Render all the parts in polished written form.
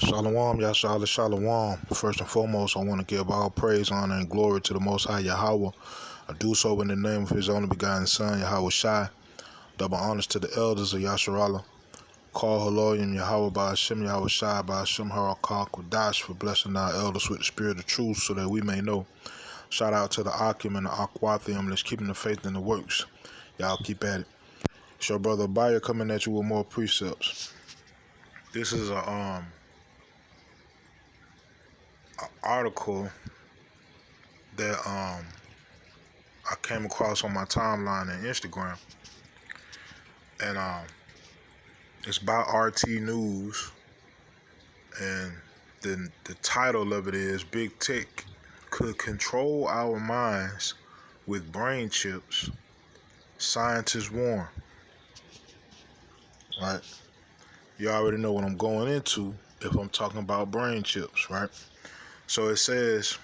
Shalom, Yashala Shalom. First and foremost, I want to give all praise, honor, and glory to the Most High Yahweh. I do so in the name of His only begotten Son, Yahweh Shai. Double honors to the elders of Yasharallah. Call Haloyim Yahweh by Hashem Yahweh Shai by Hashem Harakal Kodash for blessing our elders with the spirit of truth so that we may know. Shout out to the Akim and the Aquathium that's keeping the faith in the works. Y'all keep at it. It's your brother Abaya coming at you with more precepts. This is a article that I came across on my timeline and Instagram, and it's by RT News, and the title of it is "Big Tech Could Control Our Minds with Brain Chips, Scientists Warn." Right? You already know what I'm going into if I'm talking about brain chips, right? So it says,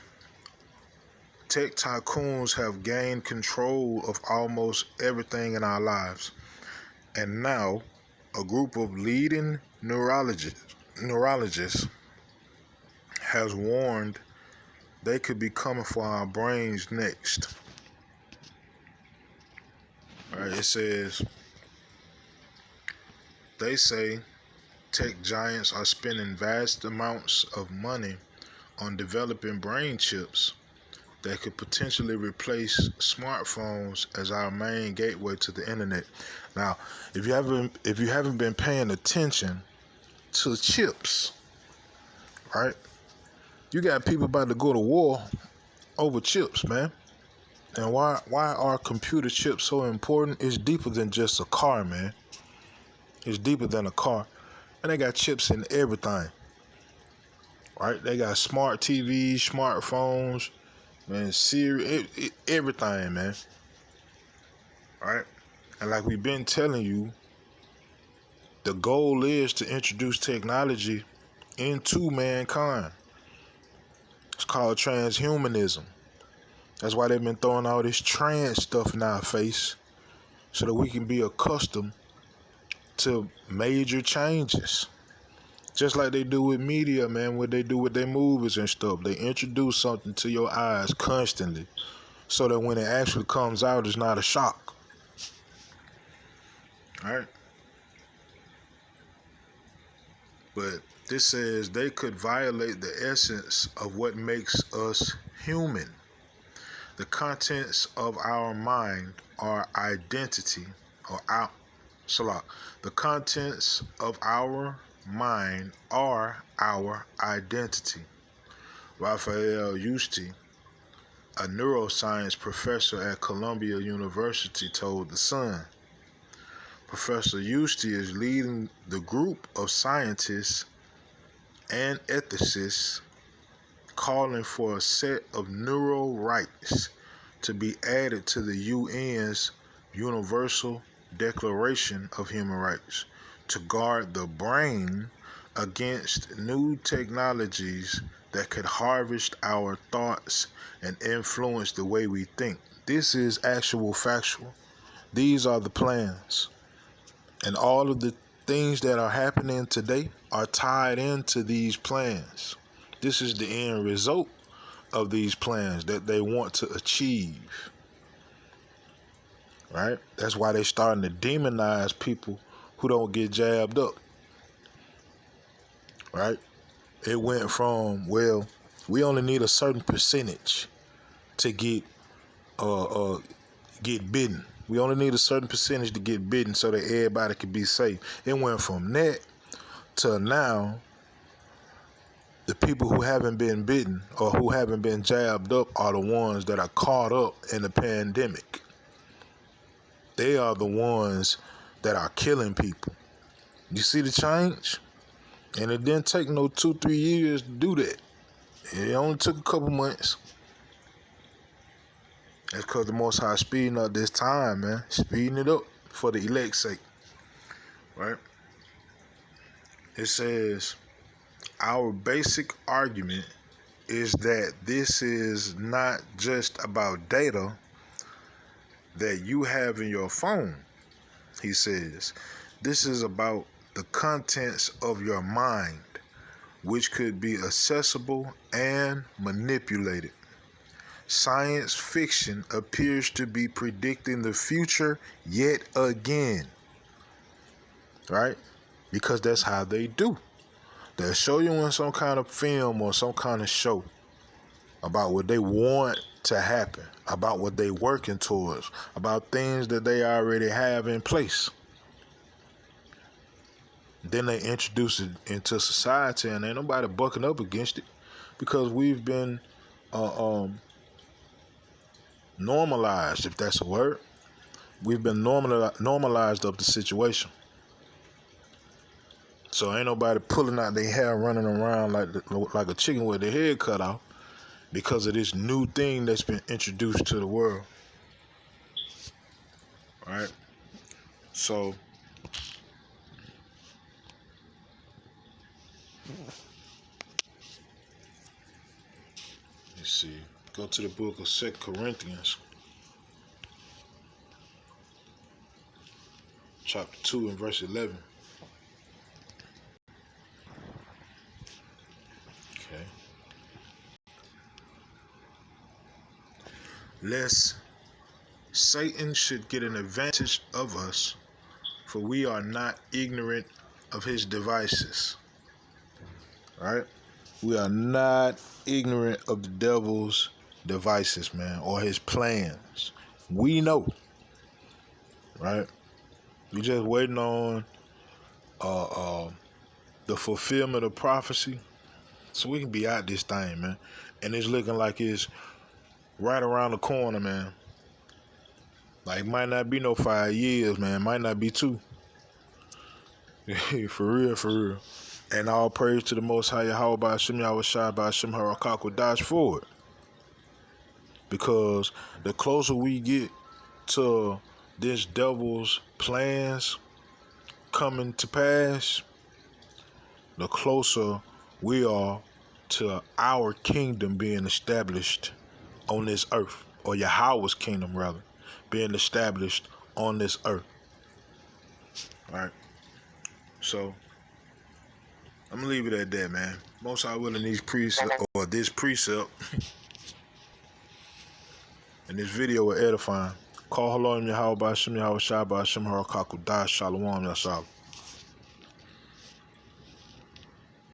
tech tycoons have gained control of almost everything in our lives. And now, a group of leading neurologists has warned they could be coming for our brains next. All right, it says, they say tech giants are spending vast amounts of money on developing brain chips that could potentially replace smartphones as our main gateway to the internet. Now, if you haven't been paying attention to chips, right? You got people about to go to war over chips, man. And why are computer chips so important? It's deeper than just a car, man. It's deeper than a car. And they got chips in everything. Right? They got smart TVs, smartphones, man, Siri, everything, man. All right? And like we've been telling you, the goal is to introduce technology into mankind. It's called transhumanism. That's why they've been throwing all this trans stuff in our face so that we can be accustomed to major changes. Just like they do with media, man, what they do with their movies and stuff. They introduce something to your eyes constantly so that when it actually comes out, it's not a shock. All right? But this says they could violate the essence of what makes us human. The contents of our mind are identity, or our the contents of our mind are our identity. Raphael Yusti, a neuroscience professor at Columbia University, told The Sun. Professor Yusti is leading the group of scientists and ethicists calling for a set of neural rights to be added to the UN's Universal Declaration of Human Rights to guard the brain against new technologies that could harvest our thoughts and influence the way we think. This is actual factual. These are the plans. And all of the things that are happening today are tied into these plans. This is the end result of these plans that they want to achieve. Right? That's why they're starting to demonize people who don't get jabbed up. Right? It went from, well, we only need a certain percentage to get bitten. We only need a certain percentage to get bitten so that everybody can be safe. It went from that to now, the people who haven't been bitten or who haven't been jabbed up are the ones that are caught up in the pandemic. They are the ones that are killing people. You see the change? And it didn't take no 2-3 years to do that. It only took a couple months. That's because the Most High speeding up this time, man. Speeding it up for the elect's sake. Right? It says, our basic argument is that this is not just about data that you have in your phone, he says. This is about the contents of your mind. which could be accessible and manipulated. Science fiction appears to be predicting the future yet again, right? Because that's how they do. They'll show you in some kind of film or some kind of show about what they want to happen, about what they working towards, about things that they already have in place. Then they introduce it into society, and ain't nobody bucking up against it because we've been normalized, if that's a word. We've been normalized of the situation. So ain't nobody pulling out their hair, running around like a chicken with their head cut off because of this new thing that's been introduced to the world. Right? So let's see. Go to the book of 2 Corinthians, chapter 2 and verse 11. Okay. Lest Satan should get an advantage of us, for we are not ignorant of his devices. Right? We are not ignorant of the devil's devices, man, or his plans. We know. Right? We just waiting on the fulfillment of prophecy so we can be out this thing, man. And it's looking like it's right around the corner, man. Like, it might not be no 5 years, man. It might not be 2. For real, for real. And all praise to the Most High Yahweh by Hashem Yahweh Shai by Hashem Harakak will dash forward. Because the closer we get to this devil's plans coming to pass, the closer we are to our kingdom being established on this earth, or Yahweh's kingdom rather, being established on this earth. All right. So I'm gonna leave it at that, man. Most High willing, these precepts or this precept and this video will edifying. Call Halom Yahweh by Hashem Yahweh Shai by Hashem Harakak will dash Shalom Yasal.